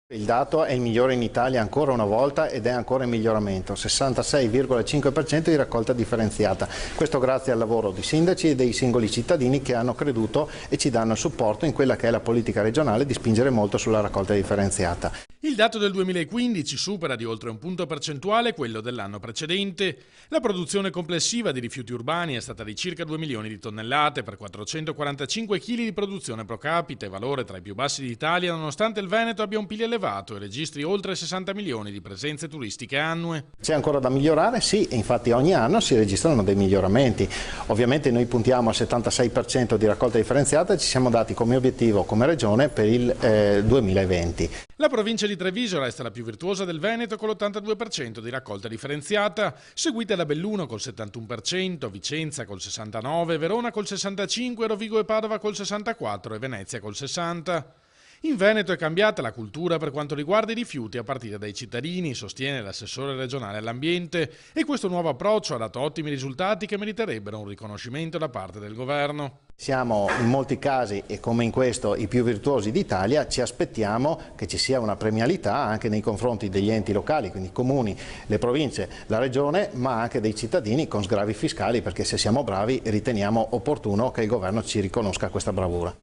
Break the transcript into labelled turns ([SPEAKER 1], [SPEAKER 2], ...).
[SPEAKER 1] Il dato è il migliore in Italia ancora una volta ed è ancora in miglioramento, 66,5% di raccolta differenziata. Questo grazie al lavoro di sindaci e dei singoli cittadini che hanno creduto e ci danno supporto in quella che è la politica regionale di spingere molto sulla raccolta differenziata.
[SPEAKER 2] Il dato del 2015 supera di oltre un punto percentuale quello dell'anno precedente. La produzione complessiva di rifiuti urbani è stata di circa 2 milioni di tonnellate per 445 kg di produzione pro capite, valore tra i più bassi d'Italia nonostante il Veneto abbia un PIL elevato e registri oltre 60 milioni di presenze turistiche annue.
[SPEAKER 1] C'è ancora da migliorare? Sì, infatti ogni anno si registrano dei miglioramenti. Ovviamente noi puntiamo al 76% di raccolta differenziata e ci siamo dati come obiettivo come regione per il 2020.
[SPEAKER 2] La provincia di Treviso resta la più virtuosa del Veneto con l'82% di raccolta differenziata, seguita da Belluno col 71%, Vicenza col 69%, Verona col 65%, Rovigo e Padova col 64% e Venezia col 60%. In Veneto è cambiata la cultura per quanto riguarda i rifiuti a partire dai cittadini, sostiene l'assessore regionale all'ambiente, e questo nuovo approccio ha dato ottimi risultati che meriterebbero un riconoscimento da parte del governo.
[SPEAKER 1] Siamo in molti casi, e come in questo, i più virtuosi d'Italia. Ci aspettiamo che ci sia una premialità anche nei confronti degli enti locali, quindi i comuni, le province, la regione, ma anche dei cittadini con sgravi fiscali, perché se siamo bravi riteniamo opportuno che il governo ci riconosca questa bravura.